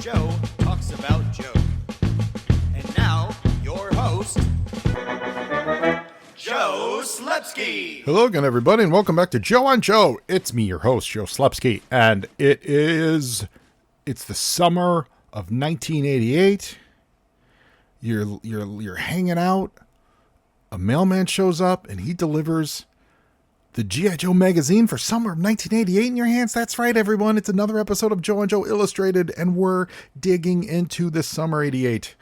Joe talks about Joe. And now, your host, Joe Slepsky. Hello again, everybody, and welcome back to Joe on Joe. It's me, your host, Joe Slepsky, and it's the summer of 1988. You're hanging out. A mailman shows up, and he delivers the G.I. Joe magazine for summer of 1988 in your hands. That's right, everyone. It's another episode of Joe and Joe Illustrated, and we're digging into the summer 88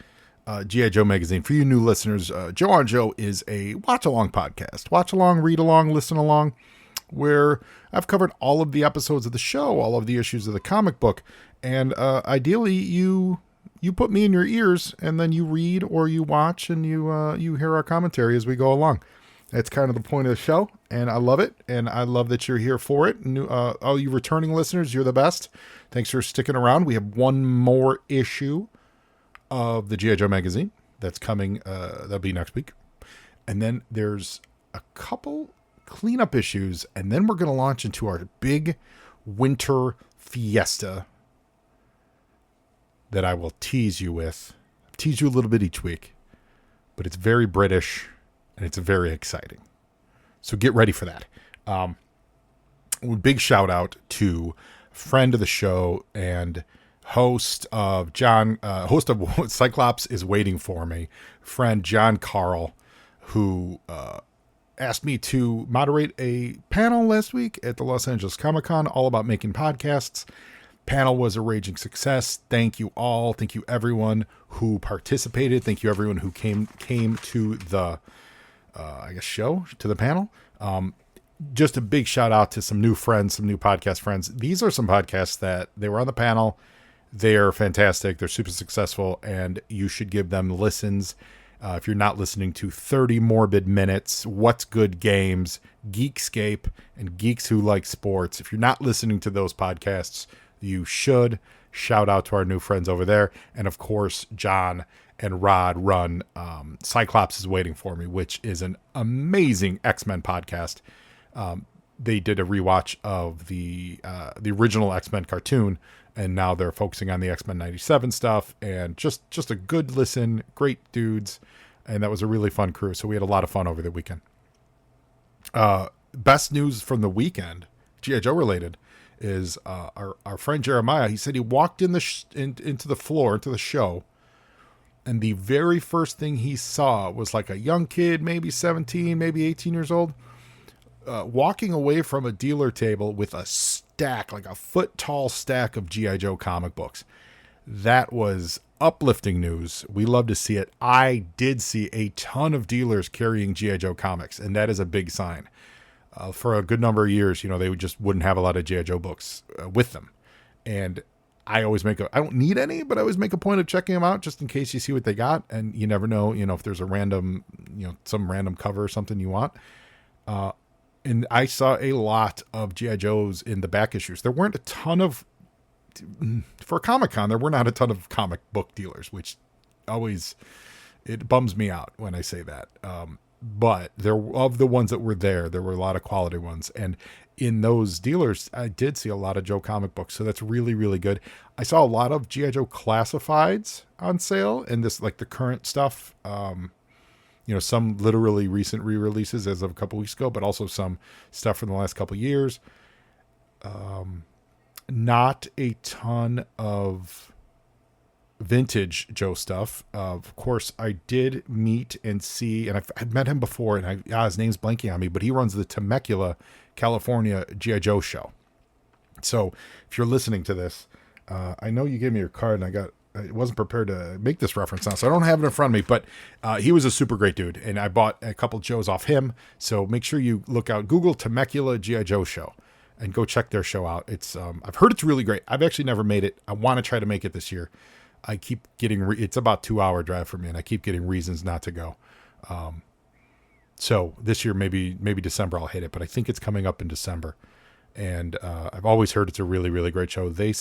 G.I. Joe magazine. For you new listeners, Joe on Joe is a watch-along podcast. Watch along, read along, listen along, where I've covered all of the episodes of the show, all of the issues of the comic book, and ideally you put me in your ears, and then you read or you watch, and you hear our commentary as we go along. That's kind of the point of the show, and I love it, and I love that you're here for it. All you returning listeners, you're the best. Thanks for sticking around. We have one more issue of the G.I. Joe magazine that's coming. That'll be next week. And then there's a couple cleanup issues, and then we're going to launch into our big winter fiesta that I will tease you a little bit each week, but it's very British and it's very exciting. So get ready for that. Big shout out to friend of the show and host of Cyclops is Waiting for Me, friend John Carl, who asked me to moderate a panel last week at the Los Angeles Comic-Con all about making podcasts. Panel was a raging success. Thank you all. Thank you everyone who participated. Thank you everyone who came to the show, to the panel. Just a big shout out to some new friends, some new podcast friends. These are some podcasts that they were on the panel. They're fantastic. They're super successful, and you should give them listens. If you're not listening to 30 Morbid Minutes, What's Good Games, Geekscape, and Geeks Who Like Sports, if you're not listening to those podcasts, you should. Shout out to our new friends over there. And of course, John and Rod run Cyclops is Waiting for Me, which is an amazing X-Men podcast. They did a rewatch of the original X-Men cartoon, and now they're focusing on the X-Men 97 stuff, and just a good listen, great dudes, and that was a really fun crew. So we had a lot of fun over the weekend. Best news from the weekend, G.I. Joe related, is our friend Jeremiah. He said he walked into the show, and the very first thing he saw was like a young kid, maybe 17, maybe 18 years old, walking away from a dealer table with a stack, like a foot tall stack of G.I. Joe comic books. That was uplifting news. We love to see it. I did see a ton of dealers carrying G.I. Joe comics, and that is a big sign. For a good number of years, they just wouldn't have a lot of G.I. Joe books with them. And I don't need any, but I always make a point of checking them out just in case you see what they got. And you never know, if there's a random, some random cover or something you want. And I saw a lot of G.I. Joes in the back issues. There weren't a ton of, for Comic-Con, there were not a ton of comic book dealers, which it bums me out when I say that. But of the ones that were there were a lot of quality ones. And in those dealers, I did see a lot of Joe comic books. So that's really, really good. I saw a lot of G.I. Joe classifieds on sale, and this, like the current stuff, some literally recent re-releases as of a couple weeks ago, but also some stuff from the last couple of years. Not a ton of vintage Joe stuff. Of course, I did meet and see, and I've met him before, and his name's blanking on me, but he runs the Temecula, California G.I. Joe show. So if you're listening to this, I know you gave me your card, and I wasn't prepared to make this reference now, so I don't have it in front of me, but he was a super great dude, and I bought a couple Joes off him. So make sure you look out, Google Temecula G.I. Joe show, and go check their show out. It's I've heard it's really great. I've actually never made it. I want to try to make it this year. I keep getting, it's about 2-hour drive for me, and I keep getting reasons not to go. So this year, maybe December I'll hit it, but I think it's coming up in December. And I've always heard it's a really, really great show. I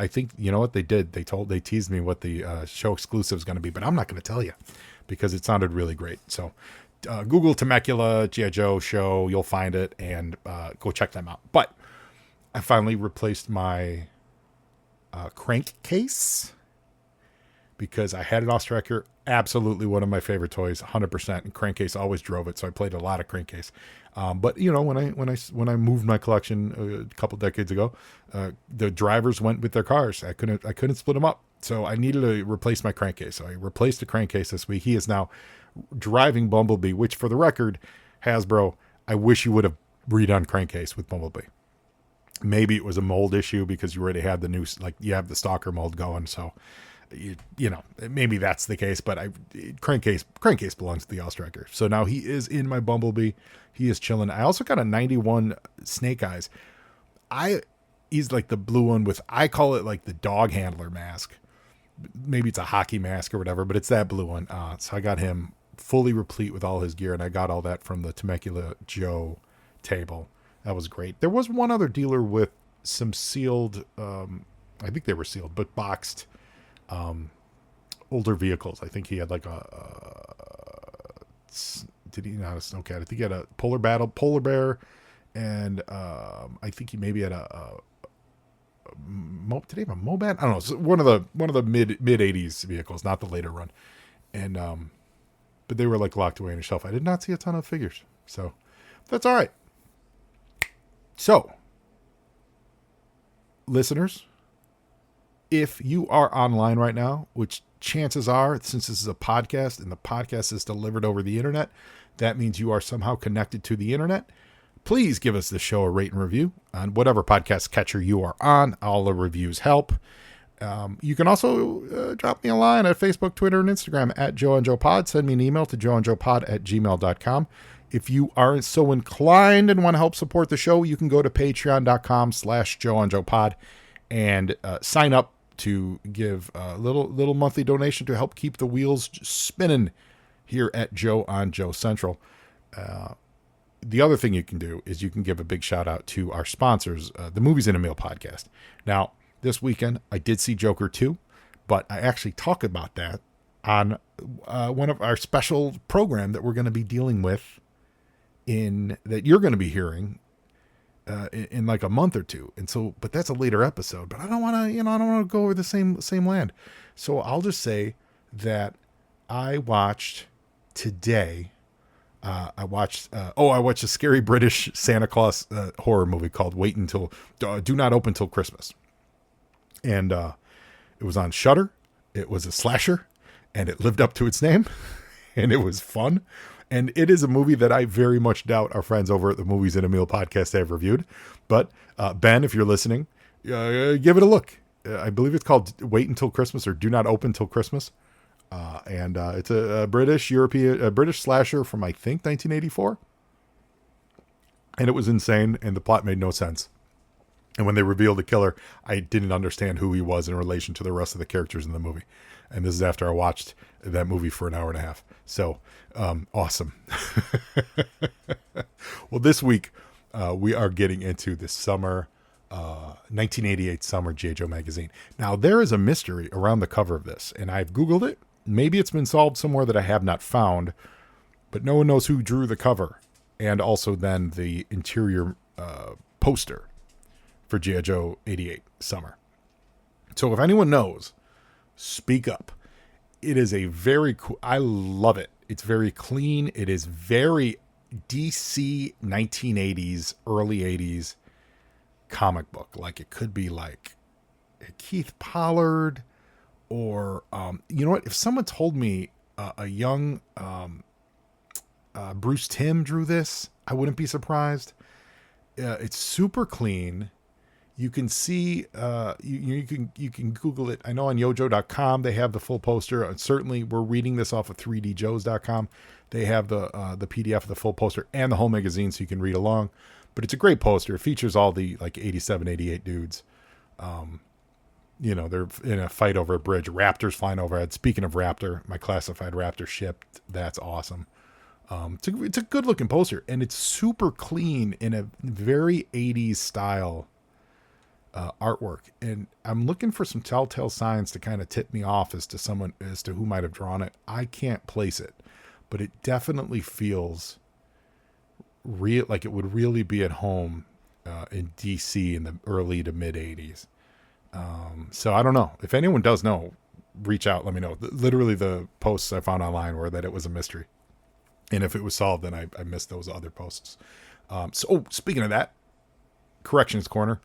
think, you know what they did? They teased me what the show exclusive is going to be, but I'm not going to tell you because it sounded really great. So Google Temecula G.I. Joe show, you'll find it, and go check them out. But I finally replaced my crankcase, because I had an Ostracker, absolutely one of my favorite toys, 100%. And crankcase always drove it, so I played a lot of crankcase. But you know, when I moved my collection a couple decades ago, the drivers went with their cars. I couldn't split them up, so I needed to replace my crankcase. So I replaced the crankcase this week. He is now driving Bumblebee, which, for the record, Hasbro, I wish you would have redone crankcase with Bumblebee. Maybe it was a mold issue because you already had the new, like, you have the stalker mold going, so. You know, maybe that's the case, but crankcase belongs to the Ostracker. So now he is in my Bumblebee. He is chilling. I also got a 91 Snake Eyes. He's like the blue one with, I call it like the dog handler mask. Maybe it's a hockey mask or whatever, but it's that blue one. So I got him fully replete with all his gear, and I got all that from the Temecula Joe table. That was great. There was one other dealer with some sealed, I think they were sealed, but boxed older vehicles. I think he had like did he not a Snowcat? I think he had a polar bear, and I think he maybe had did he have a Mobat? I don't know. So one of the mid 80s vehicles, not the later run. And but they were like locked away on a shelf. I did not see a ton of figures, so that's all right. So, listeners, if you are online right now, which chances are, since this is a podcast and the podcast is delivered over the internet, that means you are somehow connected to the internet. Please give us the show a rate and review on whatever podcast catcher you are on. All the reviews help. You can also drop me a line at Facebook, Twitter, and Instagram at Joe and Joe Pod. Send me an email to joeandjoepod@gmail.com. If you aren't so inclined and want to help support the show, you can go to patreon.com/joeandjoepod and sign up to give a little monthly donation to help keep the wheels spinning here at Joe on Joe Central. The other thing you can do is you can give a big shout out to our sponsors, the Movies in a Meal podcast. Now, this weekend, I did see Joker 2, but I actually talk about that on one of our special program that we're going to be dealing with that you're going to be hearing in like a month or two. And so, but that's a later episode, but I don't want to, I don't want to go over the same land. So I'll just say that I watched today, I watched a scary British Santa Claus horror movie called Do Not Open Till Christmas. And it was on Shudder. It was a slasher, and it lived up to its name, and it was fun. And it is a movie that I very much doubt our friends over at the Movies in a Meal podcast have reviewed. But Ben, if you're listening, give it a look. I believe it's called Wait Until Christmas or Do Not Open Till Christmas. And it's a British slasher from, I think, 1984. And it was insane, and the plot made no sense. And when they revealed the killer, I didn't understand who he was in relation to the rest of the characters in the movie. And this is after I watched that movie for an hour and a half. So, awesome. Well, this week, we are getting into the summer, 1988 summer J. Joe magazine. Now, there is a mystery around the cover of this, and I've Googled it. Maybe it's been solved somewhere that I have not found, but no one knows who drew the cover, and also then the interior poster for G.I. Joe 88 summer. So if anyone knows, speak up. It is a very cool, I love it. It's very clean. It is very DC 1980s, early 80s comic book. Like, it could be like Keith Pollard, or you know what? If someone told me a young Bruce Timm drew this, I wouldn't be surprised. It's super clean. You can see, you can Google it. I know on yojo.com they have the full poster. And certainly, we're reading this off of 3djoes.com. They have the PDF of the full poster and the whole magazine, so you can read along. But it's a great poster. It features all the like 87, 88 dudes. They're in a fight over a bridge. Raptors flying overhead. Speaking of Raptor, my classified Raptor ship. That's awesome. It's a good looking poster, and it's super clean in a very 80s style artwork. And I'm looking for some telltale signs to kind of tip me off as to who might have drawn it. I can't place it, but it definitely feels real, like it would really be at home in DC in the early to mid 80s. So I don't know. If anyone does know, reach out. Let me know. Literally, the posts I found online were that it was a mystery. And if it was solved, then I missed those other posts. Speaking of that, Corrections Corner.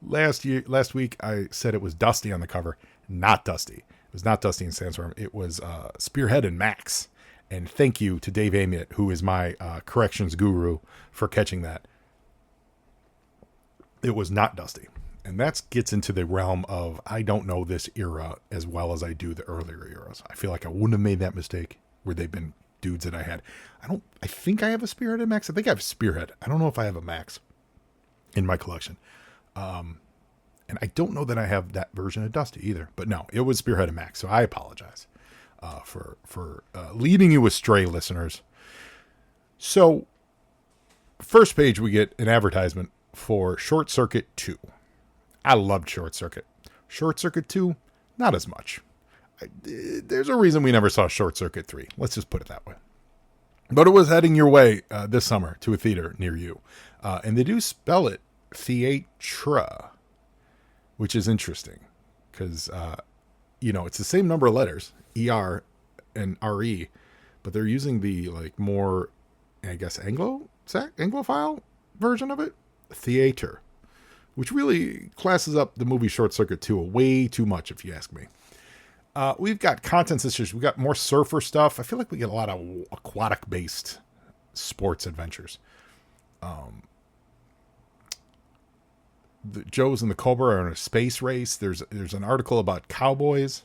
Last week, I said it was Dusty on the cover. Not Dusty. It was not Dusty in Sandstorm. It was Spearhead and Max. And thank you to Dave Amiot, who is my corrections guru, for catching that. It was not Dusty. And that gets into the realm of I don't know this era as well as I do the earlier eras. I feel like I wouldn't have made that mistake where they've been dudes that I had. I think I have a Spearhead and Max. I think I have a Spearhead. I don't know if I have a Max in my collection. And I don't know that I have that version of Dusty either. But no, it was Spearhead and Max. So I apologize for leading you astray, listeners. So, first page, we get an advertisement for Short Circuit 2. I loved Short Circuit. Short Circuit 2, not as much. There's a reason we never saw Short Circuit 3. Let's just put it that way. But it was heading your way this summer to a theater near you. And they do spell it theatra, which is interesting. Because, it's the same number of letters, ER and RE, but they're using the, more, I guess, Anglophile version of it. Theater. Which really classes up the movie Short Circuit 2 way too much, if you ask me. We've got contents issues. We've got more surfer stuff. I feel like we get a lot of aquatic-based sports adventures. The Joes and the Cobra are in a space race. There's an article about cowboys.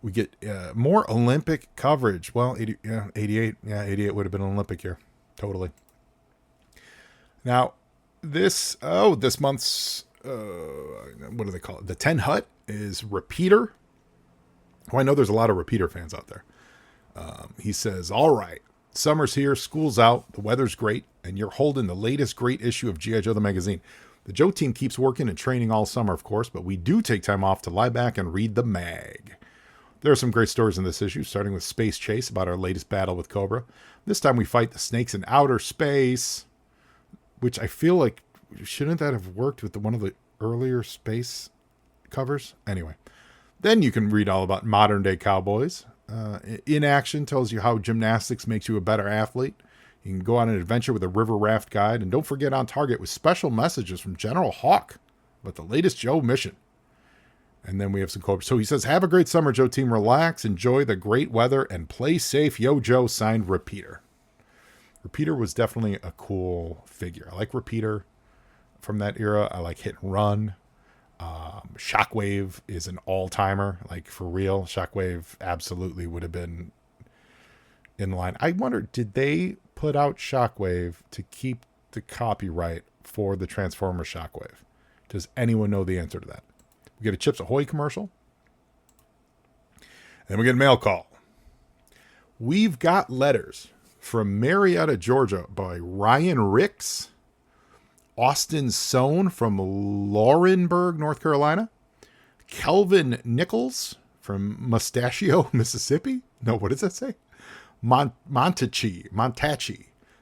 We get more Olympic coverage. Well, 88. Yeah, 88 would have been an Olympic year. Totally. Now, this month's, what do they call it? The 10 Hut is Repeater. Well, I know there's a lot of Repeater fans out there. He says, all right, summer's here, school's out, the weather's great, and you're holding the latest great issue of G.I. Joe the magazine. The Joe team keeps working and training all summer, of course, but we do take time off to lie back and read the mag. There are some great stories in this issue, starting with Space Chase about our latest battle with Cobra. This time we fight the snakes in outer space, which I feel like, shouldn't that have worked with one of the earlier space covers? Anyway, then you can read all about modern day cowboys. In Action tells you how gymnastics makes you a better athlete. You can go on an adventure with a river raft guide. And don't forget On Target with special messages from General Hawk about the latest Joe mission. And then we have some Cobra. So he says, have a great summer, Joe team. Relax, enjoy the great weather, and play safe. Yo, Joe, signed Repeater. Repeater was definitely a cool figure. I like Repeater from that era. I like Hit and Run. Shockwave is an all-timer, like for real. Shockwave absolutely would have been in line. I wonder, did they put out Shockwave to keep the copyright for the Transformer Shockwave? Does anyone know the answer to that? We get a Chips Ahoy commercial. And we get a mail call. We've got letters from Marietta, Georgia by Ryan Ricks, Austin Sohn from Laurinburg, North Carolina, Kelvin Nichols from Mustachio, Mississippi. No, what does that say? Montachi,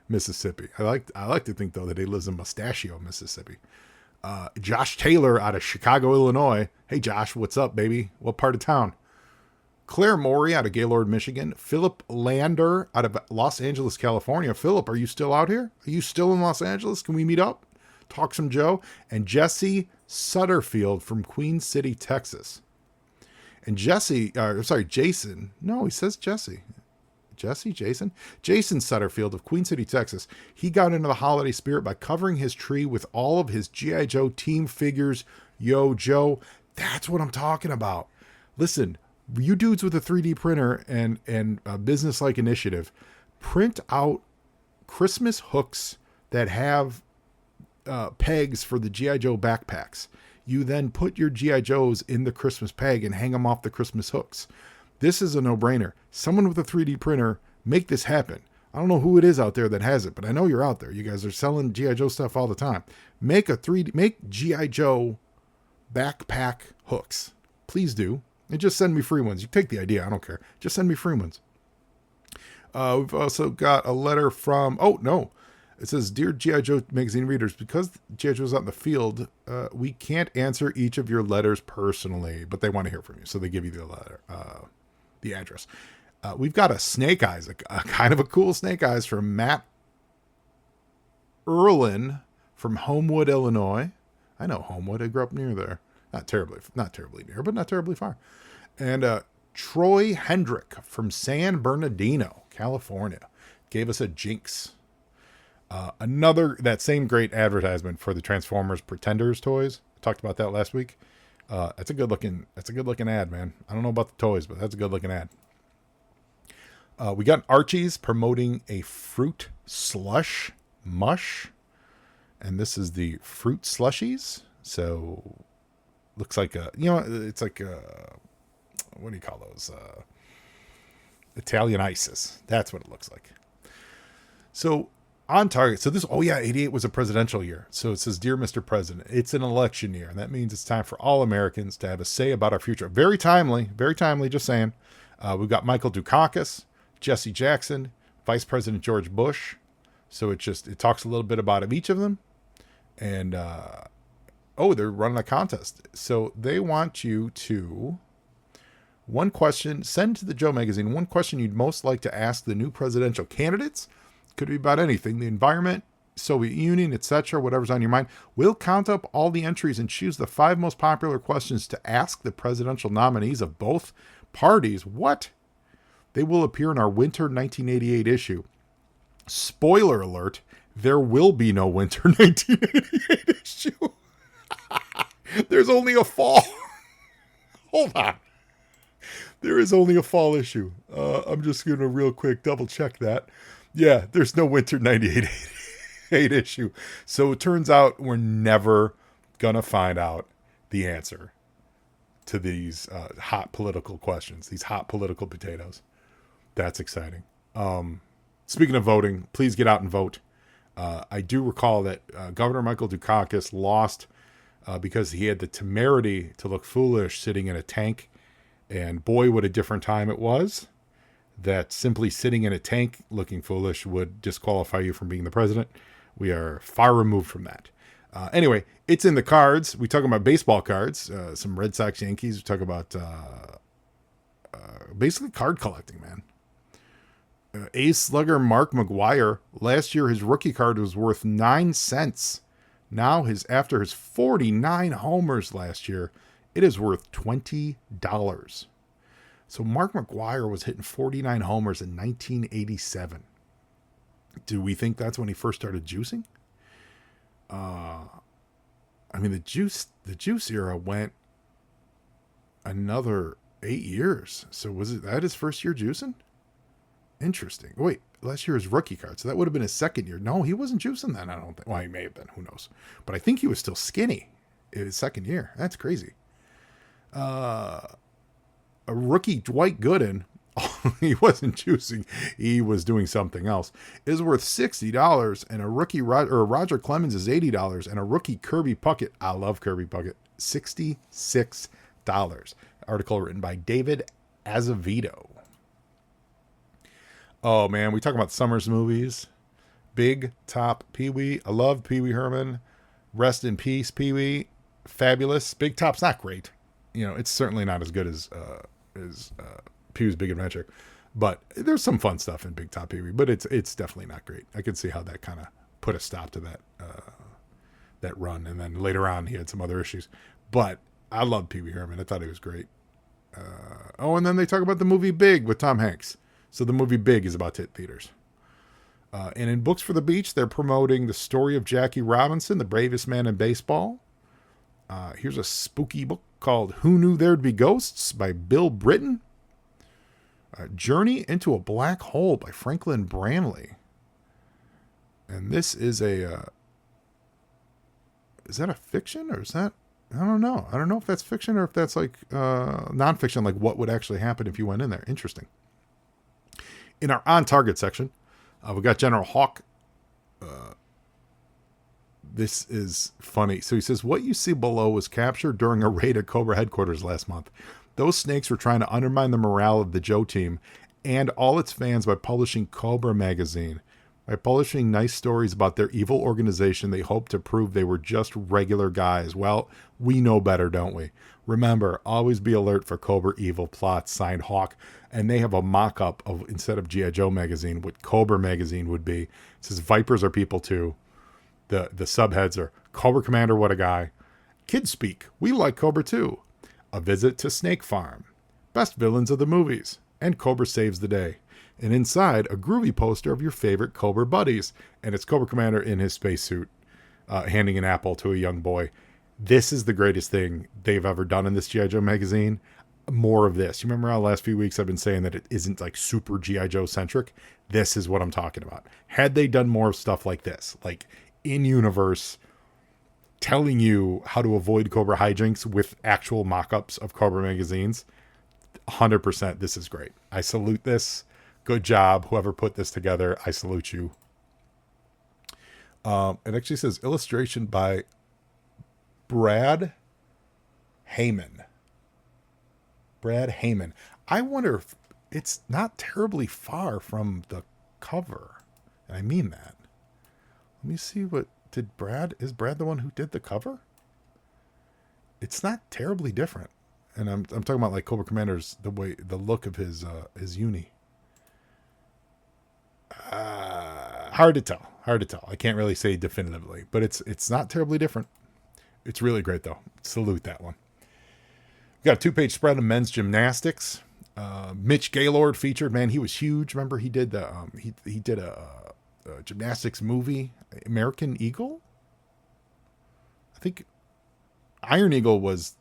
Mississippi. I like to think though that he lives in Mustachio, Mississippi. Josh Taylor out of Chicago, Illinois. Hey Josh, what's up, baby? What part of town? Claire Morey out of Gaylord, Michigan. Philip Lander out of Los Angeles, California. Philip, are you still out here? Are you still in Los Angeles? Can we meet up? Talk some Joe. And Jesse Sutterfield from Queen City, Texas. And Jason. No, he says Jesse. Jason Sutterfield of Queen City, Texas. He got into the holiday spirit by covering his tree with all of his G.I. Joe team figures. Yo, Joe, that's what I'm talking about. Listen, you dudes with a 3D printer and a business-like initiative, print out Christmas hooks that have pegs for the G.I. Joe backpacks. You then put your G.I. Joes in the Christmas peg and hang them off the Christmas hooks. This is a no-brainer. Someone with a 3D printer, make this happen. I don't know who it is out there that has it, but I know you're out there. You guys are selling G.I. Joe stuff all the time. Make G.I. Joe backpack hooks. Please do. And just send me free ones. You take the idea. I don't care. Just send me free ones. We've also got a letter from, It says, "Dear G.I. Joe magazine readers, because G.I. Joe's out in the field, we can't answer each of your letters personally, but they want to hear from you, so they give you the letter, the address. We've got a Snake Eyes, a kind of a cool Snake Eyes from Matt Erlin from Homewood, Illinois. I know Homewood. I grew up near there. Not terribly near, but not terribly far. And Troy Hendrick from San Bernardino, California, gave us a Jinx. That same great advertisement for the Transformers Pretenders toys. I talked about that last week. That's a good looking ad, man. I don't know about the toys, but that's a good looking ad. We got Archie's promoting a fruit slush mush, and this is the fruit slushies. So looks like it's like what do you call those? Italian ices. That's what it looks like. So on target. So 88 was a presidential year. So it says, "Dear Mr. President, it's an election year, and that means it's time for all Americans to have a say about our future." Very timely, just saying. We've got Michael Dukakis, Jesse Jackson, Vice President George Bush. So it talks a little bit about each of them. And, they're running a contest. So they want you to, send to the Joe magazine one question you'd most like to ask the new presidential candidates. Could be about anything, the environment, Soviet Union, etc., whatever's on your mind. We'll count up all the entries and choose the 5 most popular questions to ask the presidential nominees of both parties. What? They will appear in our winter 1988 issue. Spoiler alert, there will be no winter 1988 issue. There's only a fall. Hold on. There is only a fall issue. I'm just going to real quick double check that. Yeah, there's no winter 1988 issue. So it turns out we're never going to find out the answer to these hot political questions, these hot political potatoes. That's exciting. Speaking of voting, please get out and vote. I do recall that Governor Michael Dukakis lost because he had the temerity to look foolish sitting in a tank. And boy, what a different time it was. That simply sitting in a tank looking foolish would disqualify you from being the president. We are far removed from that. Anyway, it's in the cards. We talk about baseball cards, some Red Sox, Yankees. We talk about basically card collecting, man. Ace slugger Mark McGwire, last year his rookie card was worth 9 cents. Now after his 49 homers last year, it is worth $20. So Mark McGwire was hitting 49 homers in 1987. Do we think that's when he first started juicing? The juice era went another 8 years. So was that his first year juicing? Interesting. Wait, last year was rookie card, so that would have been his second year. No, he wasn't juicing then, I don't think. Well, he may have been. Who knows? But I think he was still skinny in his second year. That's crazy. A rookie Dwight Gooden, he wasn't juicing, he was doing something else, is worth $60, and a rookie Roger Clemens is $80, and a rookie Kirby Puckett, I love Kirby Puckett, $66. Article written by David Azevedo. Oh man, we talk about Summers movies. Big Top Pee-wee. I love Pee-wee Herman. Rest in peace, Pee-wee. Fabulous. Big Top's not great. It's certainly not as good as Pee-wee's Big Adventure, but there's some fun stuff in Big Top Pee-wee, but it's definitely not great. I could see how that kind of put a stop to that run, and then later on he had some other issues. But I love Pee-wee Herman. I thought he was great. And then they talk about the movie Big with Tom Hanks. So the movie Big is about to hit theaters. And in Books for the Beach, they're promoting the story of Jackie Robinson, the bravest man in baseball. Here's a spooky book called Who Knew There'd Be Ghosts by Bill Britton. Journey into a Black Hole by Franklin Branley. And this is is that a fiction or is that, I don't know. I don't know if that's fiction or if that's like nonfiction, like what would actually happen if you went in there. Interesting. In our On Target section, we got General Hawk. This is funny. So he says, what you see below was captured during a raid at Cobra headquarters last month. Those snakes were trying to undermine the morale of the Joe team and all its fans by publishing Cobra magazine. By publishing nice stories about their evil organization, they hope to prove they were just regular guys. Well, we know better, don't we? Remember, always be alert for Cobra Evil plots, signed Hawk. And they have a mock-up of, instead of G.I. Joe magazine, what Cobra magazine would be. It says, Vipers are people too. The subheads are, Cobra Commander, what a guy. Kids speak, we like Cobra too. A visit to Snake Farm. Best villains of the movies. And Cobra saves the day. And inside, a groovy poster of your favorite Cobra buddies. And it's Cobra Commander in his spacesuit, handing an apple to a young boy. This is the greatest thing they've ever done in this G.I. Joe magazine. More of this. You remember how the last few weeks I've been saying that it isn't like super G.I. Joe centric? This is what I'm talking about. Had they done more stuff like this, like in universe, telling you how to avoid Cobra hijinks with actual mock-ups of Cobra magazines, 100% this is great. I salute this. Good job, whoever put this together. I salute you. It actually says illustration by Brad Heyman. Brad Heyman. I wonder if it's not terribly far from the cover. And I mean that. Let me see what is Brad the one who did the cover? It's not terribly different. And I'm talking about like Cobra Commander's, the look of his uni. Hard to tell. I can't really say definitively, but it's not terribly different. It's really great though. Salute that one. We got a 2-page spread of men's gymnastics. Mitch Gaylord featured. Man, he was huge. Remember he did the he did a gymnastics movie, American Eagle. I think Iron Eagle was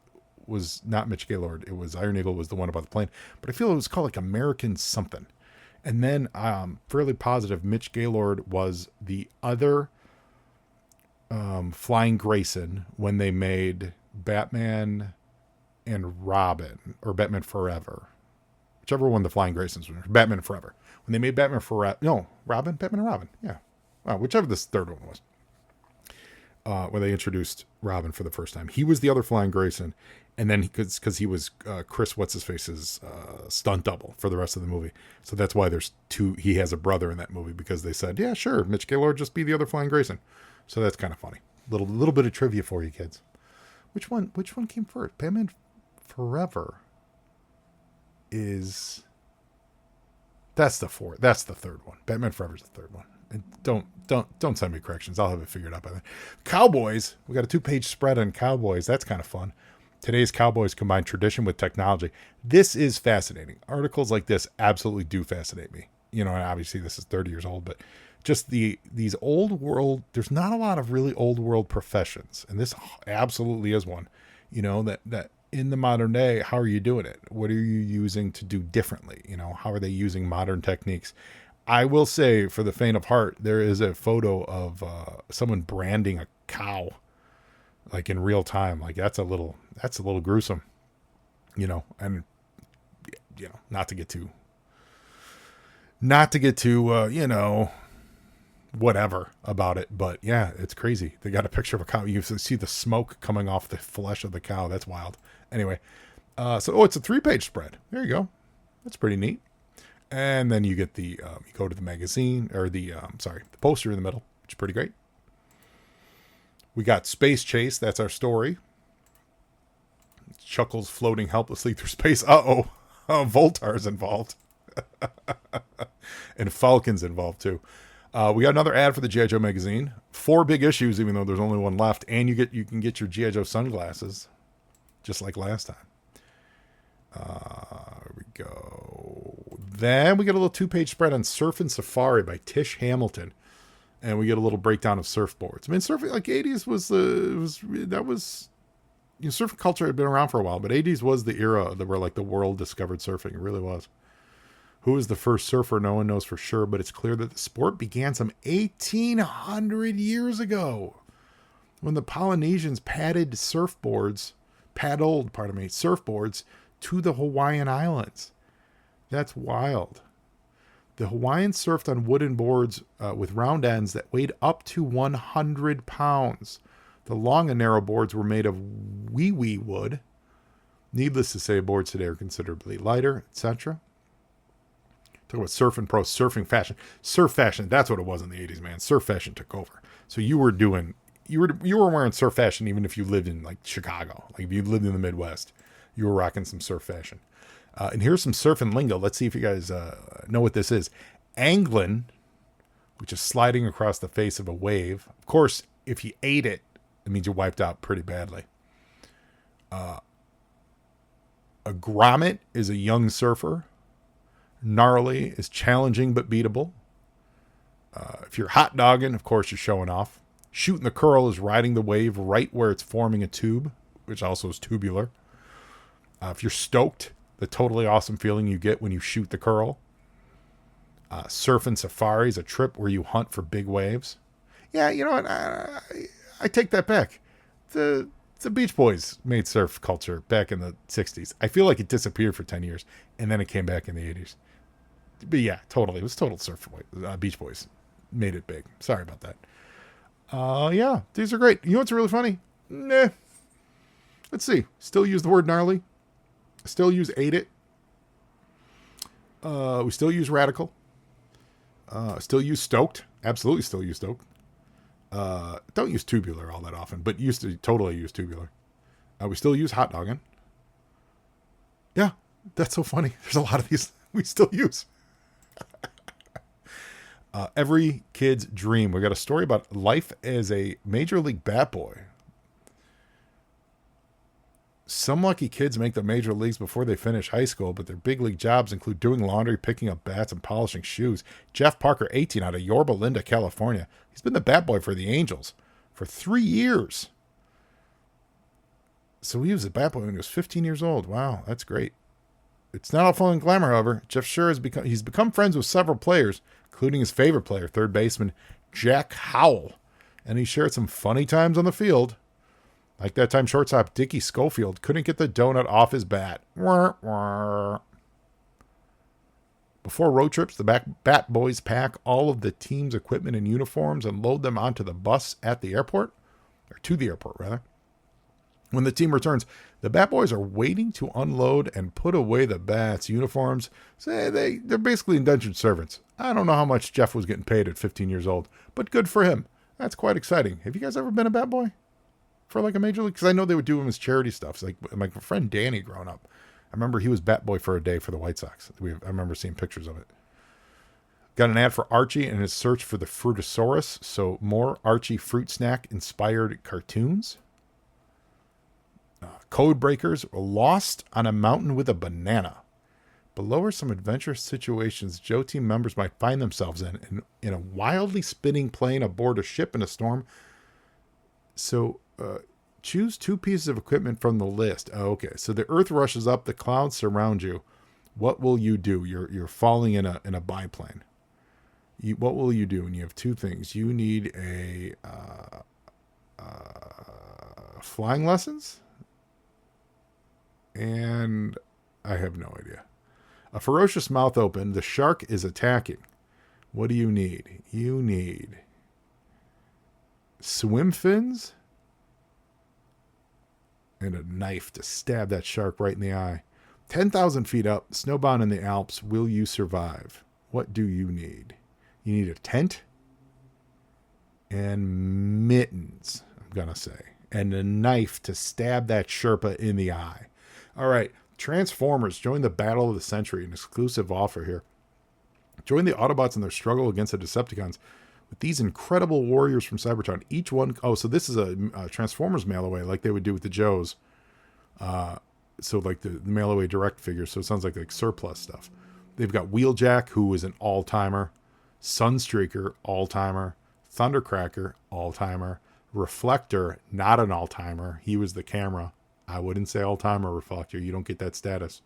not Mitch Gaylord. It was Iron Eagle was the one about the plane, but I feel it was called like American something. And then fairly positive Mitch Gaylord was the other Flying Grayson when they made Batman and Robin, or Batman Forever. Whichever one the Flying Graysons were. Batman Forever. When they made Batman Forever. No, Batman and Robin. Yeah. Whichever this third one was. When they introduced Robin for the first time. He was the other Flying Grayson. And then because he was Chris What's-His-Face's stunt double for the rest of the movie. So that's why there's two. He has a brother in that movie because they said, yeah, sure, Mitch Gaylord, just be the other Flying Grayson. So that's kind of funny. Little bit of trivia for you kids. Which one came first? Batman Forever is... That's the third one. Batman Forever is the third one. And don't send me corrections. I'll have it figured out by then. Cowboys. We got a 2-page spread on Cowboys. That's kind of fun. Today's Cowboys combine tradition with technology. This is fascinating. Articles like this absolutely do fascinate me. You know, and obviously this is 30 years old, but just these old world, there's not a lot of really old world professions. And this absolutely is one. You know, that in the modern day, how are you doing it? What are you using to do differently? You know, how are they using modern techniques? I will say, for the faint of heart, there is a photo of someone branding a cow, like in real time. Like that's a little gruesome, you know. And you know, not to get too, you know, whatever about it. But yeah, it's crazy. They got a picture of a cow. You see the smoke coming off the flesh of the cow. That's wild. Anyway, it's a 3-page spread. There you go. That's pretty neat. And then you get the, you go to the magazine, or the poster in the middle, which is pretty great. We got Space Chase. That's our story. Chuckles floating helplessly through space. Voltar's involved. And Falcon's involved too. We got another ad for the G.I. Joe magazine. 4 big issues, even though there's only one left. And you can get your G.I. Joe sunglasses, just like last time. Here we go. Then we get a little 2-page spread on Surf and Safari by Tish Hamilton. And we get a little breakdown of surfboards. I mean, surfing, like 80s was you know, surf culture had been around for a while, but 80s was the era where like the world discovered surfing. It really was. Who was the first surfer? No one knows for sure, but it's clear that the sport began some 1,800 years ago when the Polynesians paddled surfboards to the Hawaiian Islands. That's wild. The Hawaiians surfed on wooden boards with round ends that weighed up to 100 pounds. The long and narrow boards were made of wee wood. Needless to say, boards today are considerably lighter, etc. Talk about surfing pro, surfing fashion. Surf fashion, that's what it was in the 80s, man. Surf fashion took over. So you were wearing surf fashion even if you lived in like Chicago. Like if you lived in the Midwest, you were rocking some surf fashion. And here's some surfing lingo. Let's see if you guys know what this is. Anglin, which is sliding across the face of a wave. Of course, if you ate it, it means you're wiped out pretty badly. A grommet is a young surfer. Gnarly is challenging but beatable. If you're hot dogging, of course, you're showing off. Shooting the curl is riding the wave right where it's forming a tube, which also is tubular. If you're stoked, the totally awesome feeling you get when you shoot the curl. Surfing safari is a trip where you hunt for big waves. Yeah, you know what? I take that back. The Beach Boys made surf culture back in the 60s. I feel like it disappeared for 10 years, and then it came back in the 80s. But yeah, totally. It was total surf. Beach Boys made it big. Sorry about that. Yeah, these are great. You know what's really funny? Nah. Let's see. Still use the word gnarly. Still use ate it. We still use radical. Still use stoked. Absolutely still use stoked. Don't use tubular all that often, but used to totally use tubular. We still use hot dogging. Yeah, that's so funny. There's a lot of these we still use. Every kid's dream. We got a story about life as a major league bat boy. Some lucky kids make the major leagues before they finish high school, but their big league jobs include doing laundry, picking up bats, and polishing shoes. Jeff Parker, 18, out of Yorba Linda, California. He's been the bat boy for the Angels for 3 years. So he was a bat boy when he was 15 years old. Wow, that's great. It's not all fun and glamour, however. Jeff sure has become friends with several players, including his favorite player, third baseman Jack Howell. And he shared some funny times on the field. Like that time shortstop Dickie Schofield couldn't get the donut off his bat. Wah, wah. Before road trips, the Bat Boys pack all of the team's equipment and uniforms and load them onto the bus at the airport, or to the airport, rather. When the team returns, the Bat Boys are waiting to unload and put away the bats, uniforms. They're basically indentured servants. I don't know how much Jeff was getting paid at 15 years old, but good for him. That's quite exciting. Have you guys ever been a Bat Boy for like a major league? Because I know they would do them as charity stuff. It's like my friend Danny growing up. I remember he was Bat Boy for a day for the White Sox. I remember seeing pictures of it. Got an ad for Archie and his search for the Fruitosaurus. So more Archie fruit snack inspired cartoons. Code breakers lost on a mountain with a banana. Below are some adventurous situations Joe team members might find themselves in a wildly spinning plane aboard a ship in a storm. So choose 2 pieces of equipment from the list. Oh, okay, so the earth rushes up, the clouds surround you. What will you do? You're falling in a biplane. What will you do? And you have 2 things. You need a flying lessons. And I have no idea. A ferocious mouth open. The shark is attacking. What do you need? You need swim fins and a knife to stab that shark right in the eye. 10,000 feet up, snowbound in the Alps. Will you survive? What do you need? You need a tent and mittens, I'm going to say, and a knife to stab that Sherpa in the eye. All right, Transformers, join the battle of the century, an exclusive offer here. Join the Autobots in their struggle against the Decepticons with these incredible warriors from Cybertron. Each one, so this is a Transformers mail away like they would do with the Joes. So like the mail away direct figures, so it sounds like surplus stuff. They've got Wheeljack, who is an all-timer, Sunstreaker, all-timer, Thundercracker, all-timer, Reflector, not an all-timer. He was the camera. I wouldn't say all-timer Reflector. You don't get that status.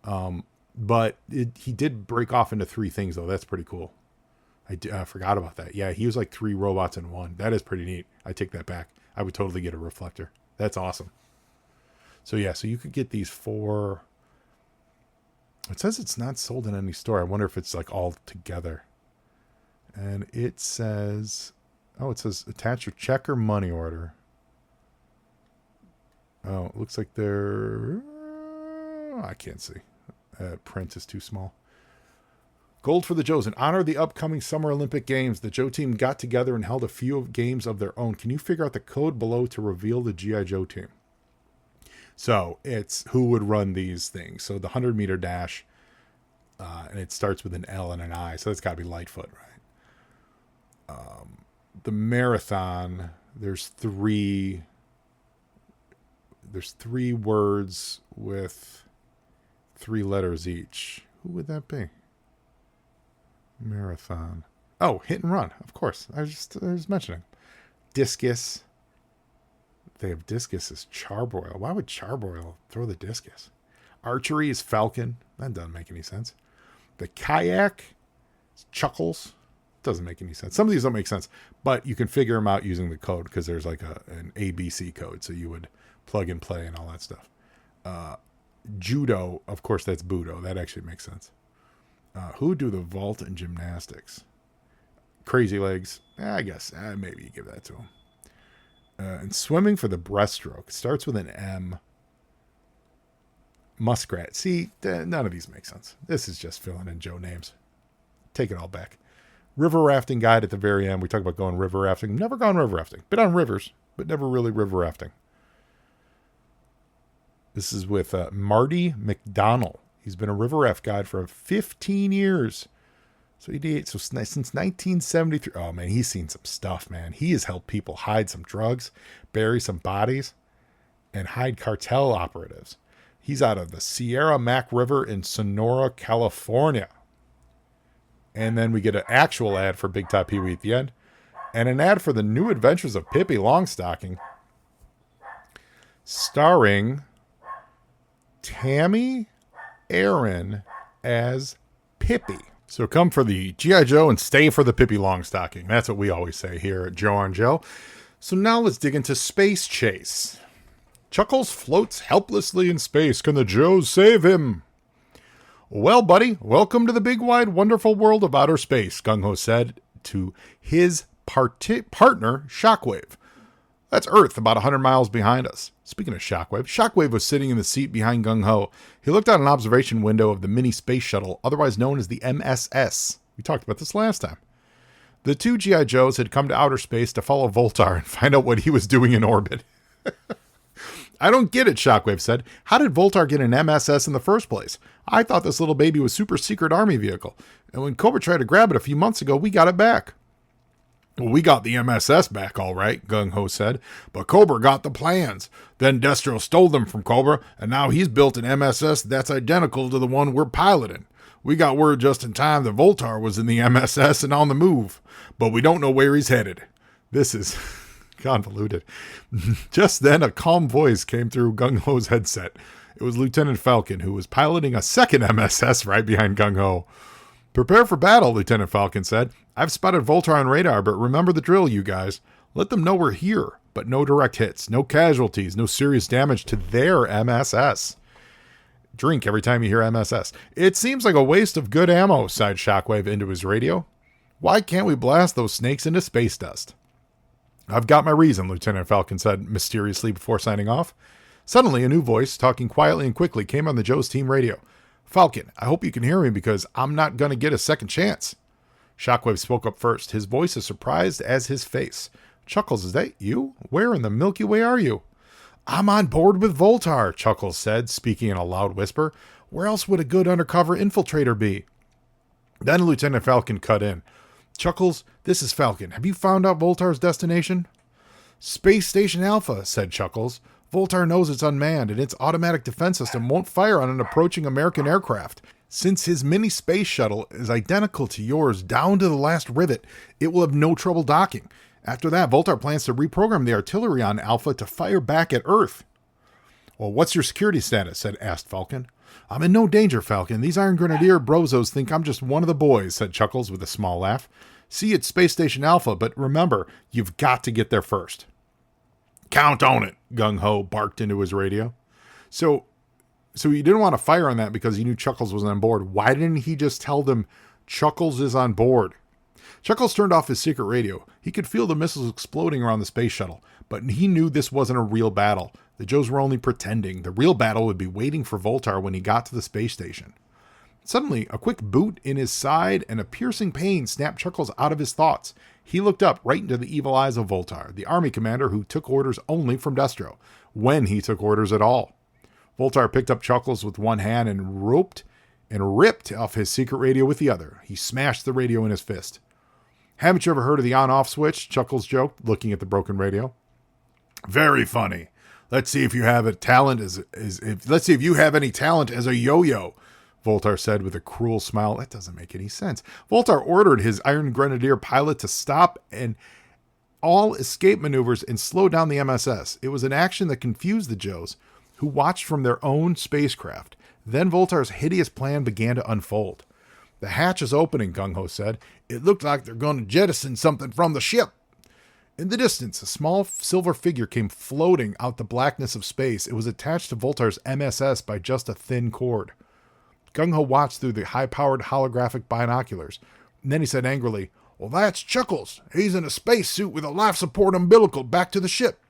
But he did break off into 3 things, though. That's pretty cool. I forgot about that. Yeah, he was like 3 robots in one. That is pretty neat. I take that back. I would totally get a Reflector. That's awesome. So yeah, so you could get these 4. It says it's not sold in any store. I wonder if it's like all together. And it says, it says attach your check or money order. Oh, it looks like they're, I can't see. Print is too small. Gold for the Joes. In honor of the upcoming Summer Olympic Games, the Joe team got together and held a few games of their own. Can you figure out the code below to reveal the G.I. Joe team? So it's who would run these things. So the 100-meter dash, and it starts with an L and an I. So it's got to be Lightfoot, right? The marathon, there's three words with 3 letters each. Who would that be? Marathon. Oh, hit and run. Of course. I was mentioning. Discus. They have discus as Charbroil. Why would Charbroil throw the discus? Archery is Falcon. That doesn't make any sense. The kayak is Chuckles. Doesn't make any sense. Some of these don't make sense, but you can figure them out using the code because there's like an ABC code. So you would plug and play and all that stuff. Judo, of course, that's Budo. That actually makes sense. Who do the vault and gymnastics? Crazy Legs. I guess maybe you give that to him. And swimming for the breaststroke. It starts with an M. Muskrat. See, none of these make sense. This is just filling in Joe names. Take it all back. River rafting guide at the very end. We talk about going river rafting. Never gone river rafting. Been on rivers, but never really river rafting. This is with Marty McDonnell. He's been a river raft guide for 15 years. So since 1973. Oh, man, he's seen some stuff, man. He has helped people hide some drugs, bury some bodies, and hide cartel operatives. He's out of the Sierra Mac River in Sonora, California. And then we get an actual ad for Big Top Pee-wee at the end. And an ad for the New Adventures of Pippi Longstocking. Starring Tammy Aaron as Pippi. So come for the G.I. Joe and stay for the Pippi Longstocking. That's what we always say here at Joe on Joe. So now let's dig into Space Chase. Chuckles floats helplessly in space. Can the Joes save him? Well, buddy, welcome to the big, wide, wonderful world of outer space, Gung Ho said to his partner, Shockwave. That's Earth, about 100 miles behind us. Speaking of Shockwave, Shockwave was sitting in the seat behind Gung Ho. He looked out an observation window of the mini space shuttle, otherwise known as the MSS. We talked about this last time. The two G.I. Joes had come to outer space to follow Voltar and find out what he was doing in orbit. I don't get it, Shockwave said. How did Voltar get an MSS in the first place? I thought this little baby was super secret army vehicle. And when Cobra tried to grab it a few months ago, we got it back. Well, we got the MSS back, all right, Gung Ho said. But Cobra got the plans. Then Destro stole them from Cobra, and now he's built an MSS that's identical to the one we're piloting. We got word just in time that Voltar was in the MSS and on the move. But we don't know where he's headed. This is convoluted. Just then, a calm voice came through Gung Ho's headset. It was Lieutenant Falcon, who was piloting a second MSS right behind Gung Ho. Prepare for battle, Lieutenant Falcon said. I've spotted Voltar on radar, but remember the drill, you guys. Let them know we're here, but no direct hits, no casualties, no serious damage to their MSS. Drink every time you hear MSS. It seems like a waste of good ammo, sighed Shockwave into his radio. Why can't we blast those snakes into space dust? I've got my reason, Lieutenant Falcon said mysteriously before signing off. Suddenly, a new voice, talking quietly and quickly, came on the Joe's team radio. Falcon, I hope you can hear me because I'm not going to get a second chance. Shockwave spoke up first, his voice as surprised as his face. Chuckles, is that you? Where in the Milky Way are you? I'm on board with Voltar, Chuckles said, speaking in a loud whisper. Where else would a good undercover infiltrator be? Then Lieutenant Falcon cut in. Chuckles, this is Falcon. Have you found out Voltar's destination? Space Station Alpha, said Chuckles. Voltar knows it's unmanned, and its automatic defense system won't fire on an approaching American aircraft. Since his mini space shuttle is identical to yours down to the last rivet, it will have no trouble docking. After that, Voltar plans to reprogram the artillery on Alpha to fire back at Earth. Well, what's your security status? asked Falcon. I'm in no danger, Falcon. These Iron Grenadier brozos think I'm just one of the boys, said Chuckles with a small laugh. See you at Space Station Alpha, but remember, you've got to get there first. Count on it, Gung Ho barked into his radio. So he didn't want to fire on that because he knew Chuckles was on board. Why didn't he just tell them Chuckles is on board? Chuckles turned off his secret radio. He could feel the missiles exploding around the space shuttle, but he knew this wasn't a real battle. The Joes were only pretending. The real battle would be waiting for Voltar when he got to the space station. Suddenly, a quick boot in his side and a piercing pain snapped Chuckles out of his thoughts. He looked up right into the evil eyes of Voltar, the army commander who took orders only from Destro, when he took orders at all. Voltar picked up Chuckles with one hand and ripped off his secret radio with the other. He smashed the radio in his fist. Haven't you ever heard of the on-off switch? Chuckles joked, looking at the broken radio. Very funny. Let's see if you have let's see if you have any talent as a yo-yo, Voltar said with a cruel smile. That doesn't make any sense. Voltar ordered his Iron Grenadier pilot to stop and all escape maneuvers and slow down the MSS. It was an action that confused the Joes, who watched from their own spacecraft. Then Voltar's hideous plan began to unfold. The hatch is opening, Gung Ho said. It looked like they're going to jettison something from the ship. In the distance, a small silver figure came floating out the blackness of space. It was attached to Voltar's MSS by just a thin cord. Gung Ho watched through the high-powered holographic binoculars. And then he said angrily, "Well, that's Chuckles. He's in a spacesuit with a life support umbilical back to the ship."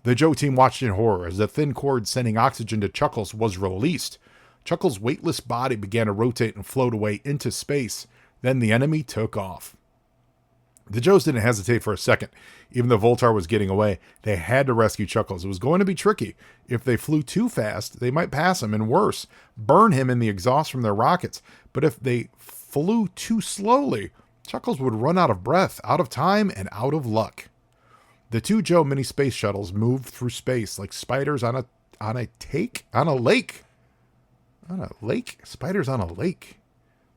The Joe team watched in horror as the thin cord sending oxygen to Chuckles was released. Chuckles' weightless body began to rotate and float away into space. Then the enemy took off. The Joes didn't hesitate for a second. Even though Voltar was getting away, they had to rescue Chuckles. It was going to be tricky. If they flew too fast, they might pass him, and worse, burn him in the exhaust from their rockets. But if they flew too slowly, Chuckles would run out of breath, out of time, and out of luck. The two Joe mini space shuttles moved through space like spiders on a lake. Spiders on a lake.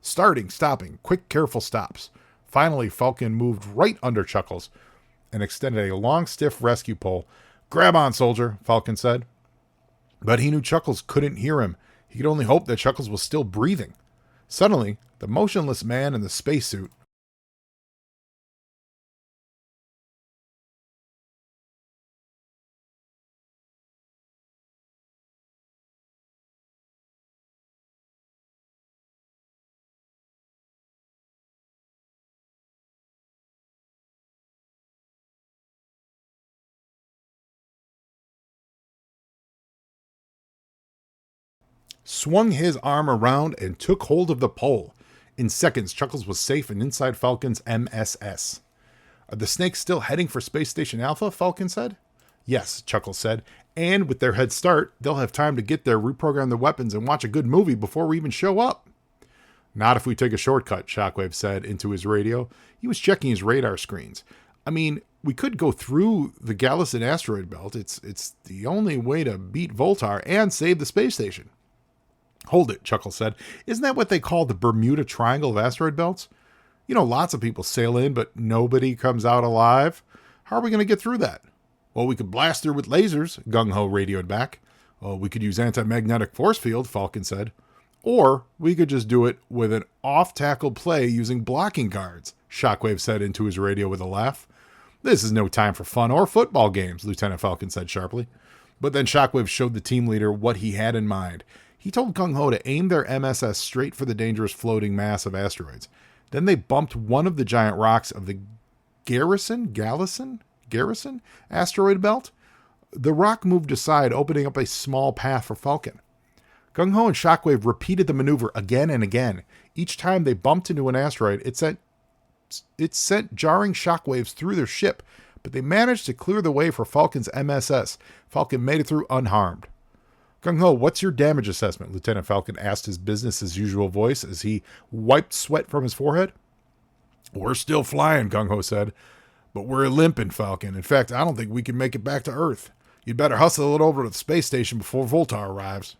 Starting, stopping, quick, careful stops. Finally, Falcon moved right under Chuckles and extended a long, stiff rescue pole. "Grab on, soldier," Falcon said. But he knew Chuckles couldn't hear him. He could only hope that Chuckles was still breathing. Suddenly, the motionless man in the spacesuit swung his arm around and took hold of the pole. In seconds, Chuckles was safe and inside Falcon's MSS. "Are the snakes still heading for Space Station Alpha?" Falcon said. "Yes," Chuckles said. "And with their head start, they'll have time to get there, reprogram their weapons, and watch a good movie before we even show up." "Not if we take a shortcut," Shockwave said into his radio. He was checking his radar screens. "I mean, we could go through the Gallison asteroid belt. It's the only way to beat Voltar and save the space station." "Hold it," Chuckles said. "Isn't that what they call the Bermuda Triangle of asteroid belts? You know, lots of people sail in, but nobody comes out alive. How are we going to get through that?" "Well, we could blast through with lasers," Gung Ho radioed back. "Oh, we could use anti-magnetic force field," Falcon said. "Or we could just do it with an off-tackle play using blocking guards," Shockwave said into his radio with a laugh. "This is no time for fun or football games," Lieutenant Falcon said sharply. But then Shockwave showed the team leader what he had in mind. He told Gung Ho to aim their MSS straight for the dangerous floating mass of asteroids. Then they bumped one of the giant rocks of the Garrison asteroid belt. The rock moved aside, opening up a small path for Falcon. Gung Ho and Shockwave repeated the maneuver again and again. Each time they bumped into an asteroid, it sent jarring shockwaves through their ship, but they managed to clear the way for Falcon's MSS. Falcon made it through unharmed. "Gung Ho, what's your damage assessment?" Lieutenant Falcon asked his business-as-usual voice as he wiped sweat from his forehead. "We're still flying," Gung Ho said, "but we're limping, Falcon. In fact, I don't think we can make it back to Earth. You'd better hustle it over to the space station before Voltar arrives."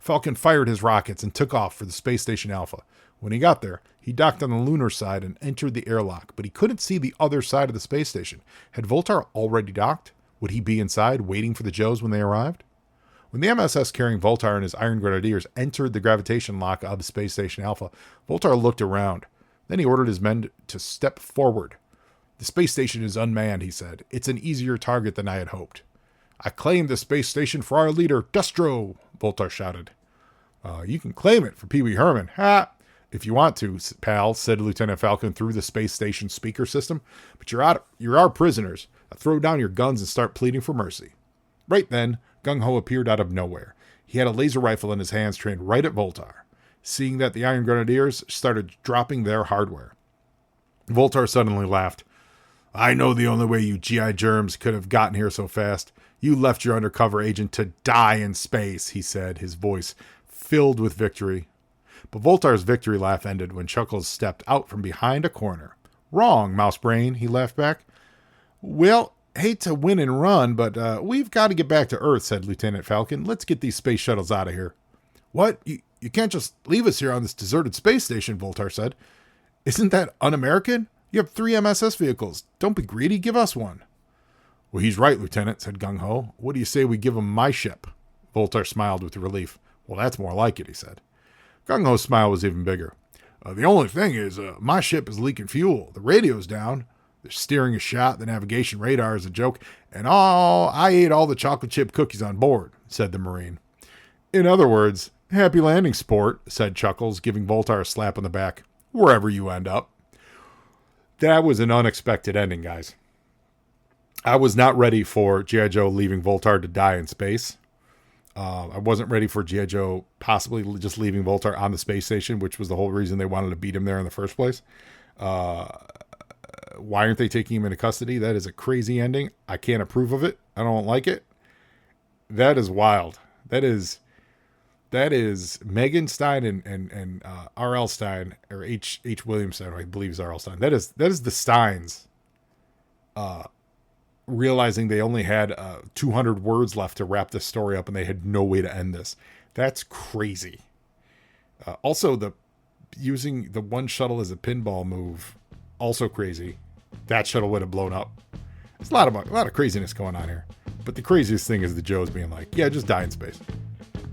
Falcon fired his rockets and took off for the Space Station Alpha. When he got there, he docked on the lunar side and entered the airlock, but he couldn't see the other side of the space station. Had Voltar already docked? Would he be inside, waiting for the Joes when they arrived? When the MSS carrying Voltar and his Iron Grenadiers entered the gravitation lock of Space Station Alpha, Voltar looked around. Then he ordered his men to step forward. "The space station is unmanned," he said. "It's an easier target than I had hoped." "I claim the space station for our leader, Destro," Voltar shouted. You can claim it for Pee Wee Herman." "Ha! If you want to, pal," said Lieutenant Falcon through the space station speaker system. "But you're our prisoners. Now throw down your guns and start pleading for mercy." Right then, Gung Ho appeared out of nowhere. He had a laser rifle in his hands trained right at Voltar. seeing that the Iron Grenadiers started dropping their hardware. Voltar suddenly laughed. I know the only way you GI germs could have gotten here so fast. You left your undercover agent to die in space, he said, his voice filled with victory. But Voltar's victory laugh ended when Chuckles stepped out from behind a corner. Wrong, Mouse Brain, he laughed back. Well, hate to win and run, but we've got to get back to Earth, said Lieutenant Falcon. Let's get these space shuttles out of here. What? You can't just leave us here on this deserted space station, Voltar said. Isn't that un-American? You have 3 MSS vehicles. Don't be greedy. Give us one. Well, he's right, Lieutenant, said Gung Ho. What do you say we give him my ship? Voltar smiled with relief. Well, that's more like it, he said. Gung Ho's smile was even bigger. The only thing is, my ship is leaking fuel. The radio's down. The steering is shot. The navigation radar is a joke. And I ate all the chocolate chip cookies on board, said the Marine. In other words, happy landing, sport, said Chuckles, giving Voltar a slap on the back. Wherever you end up. That was an unexpected ending, guys. I was not ready for G.I. Joe leaving Voltar to die in space. I wasn't ready for G.I. Joe possibly just leaving Voltar on the space station, which was the whole reason they wanted to beat him there in the first place. Why aren't they taking him into custody? That is a crazy ending. I can't approve of it. I don't like it. That is wild. That is Megan Stein and R.L. Stein, or H. Williams Stein, I believe is R.L. Stein. That is the Steins realizing they only had 200 words left to wrap this story up, and they had no way to end this. That's crazy. Also, using the one shuttle as a pinball move, also crazy. That shuttle would have blown up. There's a lot of craziness going on here. But the craziest thing is the Joes being like, yeah, just die in space.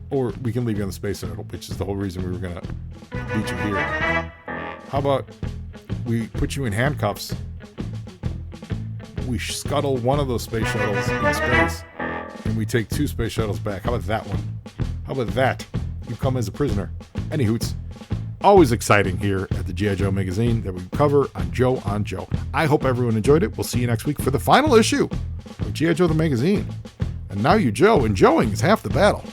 Or we can leave you on the space shuttle, which is the whole reason we were going to beat you here. How about we put you in handcuffs? We scuttle one of those space shuttles in space, and we take 2 space shuttles back. How about that one? How about that? You come as a prisoner. Any hoots. Always exciting here at the G.I. Joe magazine that we cover on Joe on Joe. I hope everyone enjoyed it. We'll see you next week for the final issue of G.I. Joe the magazine. And now you Joe, and Joeing is half the battle.